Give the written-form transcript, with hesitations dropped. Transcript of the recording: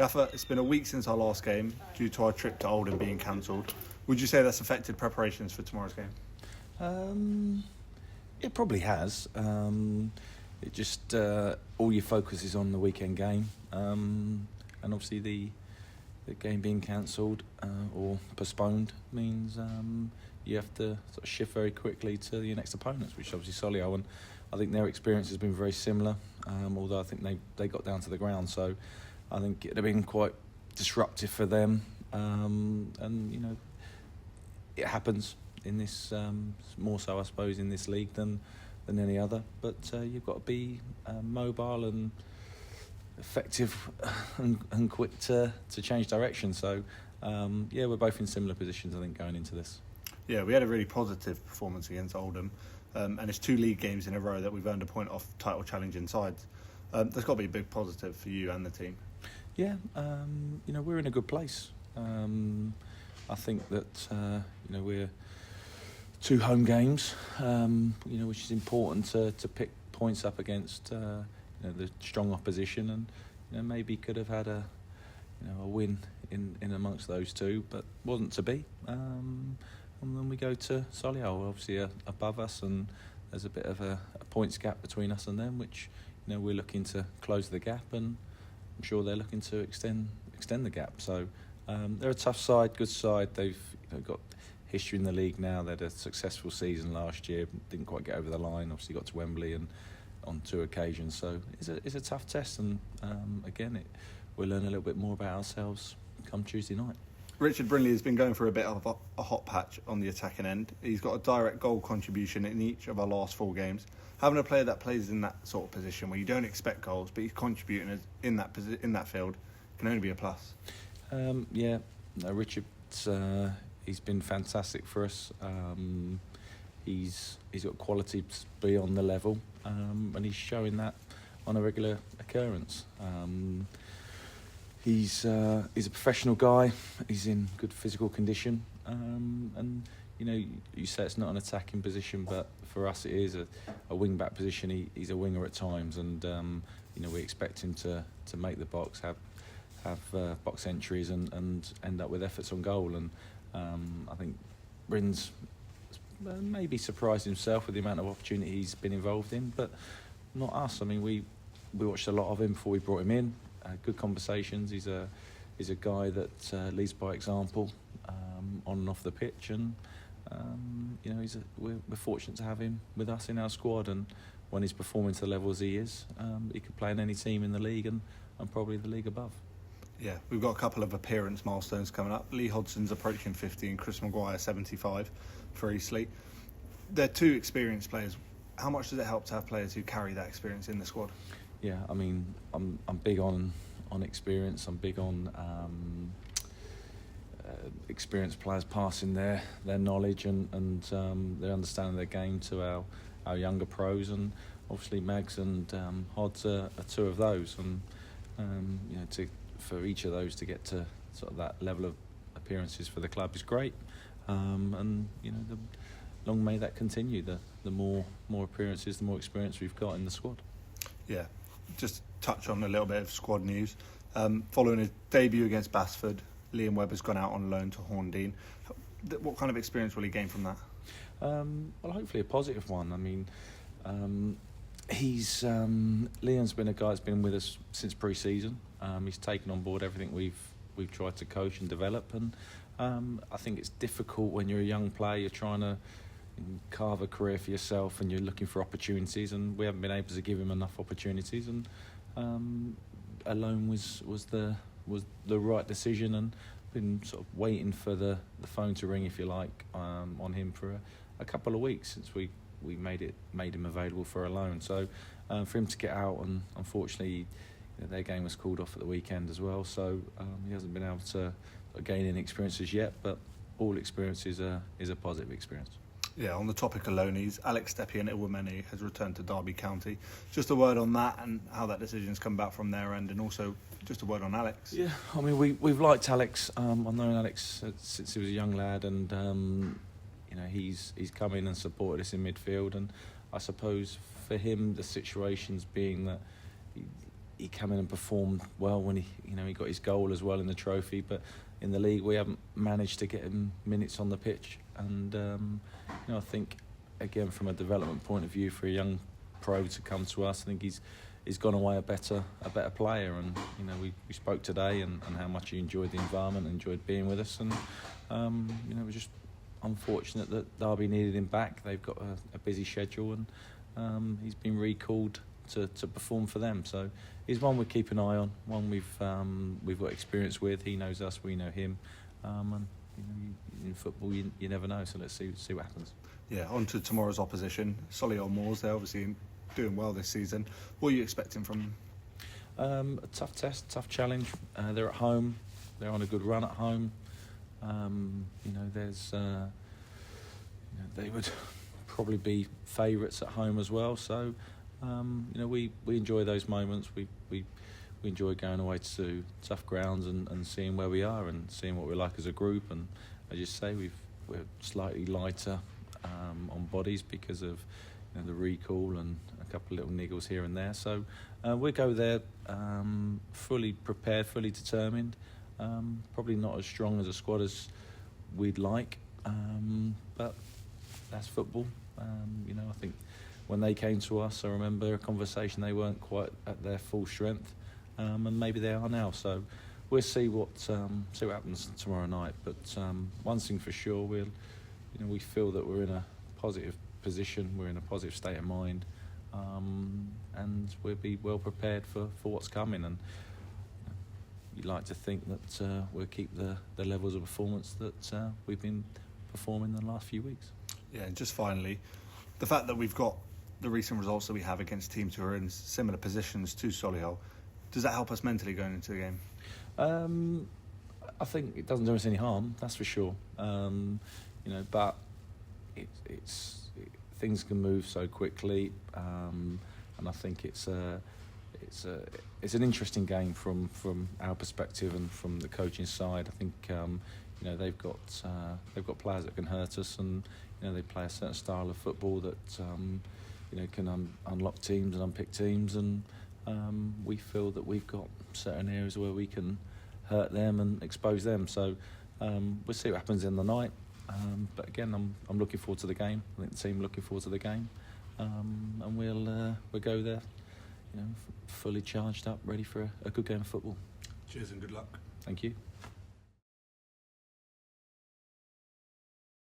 Gaffer, it's been a week since our last game due to our trip to Oldham being cancelled. Would you say that's affected preparations for tomorrow's game? It probably has. It just all your focus is on the weekend game, and obviously the game being cancelled or postponed means you have to sort of shift very quickly to your next opponents, which is obviously Solihull, and I think their experience has been very similar. Although I think they got down to the ground, so I think it'd have been quite disruptive for them, and you know it happens in this more so I suppose in this league than any other. But you've got to be mobile and effective and quick to change direction. So yeah, we're both in similar positions I think going into this. Yeah, we had a really positive performance against Oldham, and it's 2 league games in a row that we've earned a point off title challenging sides. There's got to be a big positive for you and the team. Yeah, you know, we're in a good place. I think that you know, we're 2 home games, you know, which is important to pick points up against you know, the strong opposition, and you know, maybe could have had a win in amongst those 2, but wasn't to be. And then we go to Solihull, obviously above us, and there's a bit of a points gap between us and them, which you know we're looking to close the gap, and I'm sure they're looking to extend the gap. So they're a tough side, good side. They've got history in the league now. They had a successful season last year, didn't quite get over the line. Obviously got to Wembley and on 2 occasions. So it's a tough test, and again, we'll learn a little bit more about ourselves come Tuesday night. Richard Brindley has been going for a bit of a hot patch on the attacking end. He's got a direct goal contribution in each of our last 4 games. Having a player that plays in that sort of position where you don't expect goals, but he's contributing in that field, can only be a plus. Yeah, no, Richard's he's been fantastic for us. He's got quality beyond the level, and he's showing that on a regular occurrence. He's a professional guy. He's in good physical condition, and you know, you say it's not an attacking position, but for us it is a wing back position. He's a winger at times, and you know, we expect him to make the box, have box entries, and end up with efforts on goal. And I think Bryn's maybe surprised himself with the amount of opportunity he's been involved in, but not us. I mean, we watched a lot of him before we brought him in. Good conversations. He's a guy that leads by example on and off the pitch, and you know, we're fortunate to have him with us in our squad. And when he's performing to the levels he is, he could play in any team in the league and probably the league above. Yeah, we've got a couple of appearance milestones coming up. Lee Hodson's approaching 50 and Chris Maguire 75 for Eastleigh. They're 2 experienced players. How much does it help to have players who carry that experience in the squad? Yeah, I mean, I'm big on experience. I'm big on experienced players passing their knowledge and their understanding of their game to our younger pros, and obviously Mags and Hods are 2 of those, and you know, for each of those to get to sort of that level of appearances for the club is great, and you know, long may that continue. The more appearances, the more experience we've got in the squad. Yeah, just touch on a little bit of squad news. Following his debut against Basford, Liam Webber's gone out on loan to Horndean. What kind of experience will he gain from that? Well, hopefully a positive one. I mean, Liam's been a guy that's been with us since pre-season. He's taken on board everything we've tried to coach and develop, and I think it's difficult when you're a young player. You're trying to carve a career for yourself, and you're looking for opportunities, and we haven't been able to give him enough opportunities. And a loan was the right decision, and been sort of waiting for the phone to ring, if you like, on him for a couple of weeks since we made him available for a loan. So for him to get out, and unfortunately, you know, their game was called off at the weekend as well, so he hasn't been able to gain any experiences yet, but all experiences is a positive experience. Yeah, on the topic of loanees, Alex Steppian Ilwemeni has returned to Derby County. Just a word on that and how that decision's come about from their end, and also just a word on Alex. Yeah, I mean, we've liked Alex. I've known Alex since he was a young lad, and you know, he's come in and supported us in midfield. And I suppose for him, the situation's being that he came in and performed well when he got his goal as well in the trophy. But in the league, we haven't managed to get him minutes on the pitch. And I think again from a development point of view for a young pro to come to us, I think he's gone away a better player. And we spoke today and how much he enjoyed the environment, enjoyed being with us, and we're just unfortunate that Derby needed him back. They've got a busy schedule, and he's been recalled to perform for them. So he's one we keep an eye on, one we've got experience with. He knows us, we know him, and in football you never know. So let's see what happens. Yeah, on to tomorrow's opposition, Solihull Moors. They're obviously doing well this season. What are you expecting from them? A tough test, tough challenge. They're at home. They're on a good run at home. They would probably be favourites at home as well. So, we enjoy those moments. We enjoy going away to tough grounds and seeing where we are and seeing what we're like as a group. And as you say, we're slightly lighter on bodies because of the recall and a couple of little niggles here and there. So we go there fully prepared, fully determined. Probably not as strong as a squad as we'd like, but that's football. I think when they came to us, I remember a conversation, they weren't quite at their full strength, and maybe they are now. So we'll see what happens tomorrow night. But one thing for sure, we feel that we're in a positive position, we're in a positive state of mind, and we'll be well prepared for what's coming. And you'd like to think that we'll keep the levels of performance that we've been performing in the last few weeks. Yeah, and just finally, the fact that we've got the recent results that we have against teams who are in similar positions to Solihull, does that help us mentally going into the game? I think it doesn't do us any harm, that's for sure. But things can move so quickly, and I think it's an interesting game from our perspective and from the coaching side. I think they've got players that can hurt us, and they play a certain style of football that can unlock teams and unpick teams, and we feel that we've got certain areas where we can hurt them and expose them. So we'll see what happens in the night. But again, I'm looking forward to the game. I think the team looking forward to the game, and we'll go there, fully charged up, ready for a good game of football. Cheers and good luck. Thank you.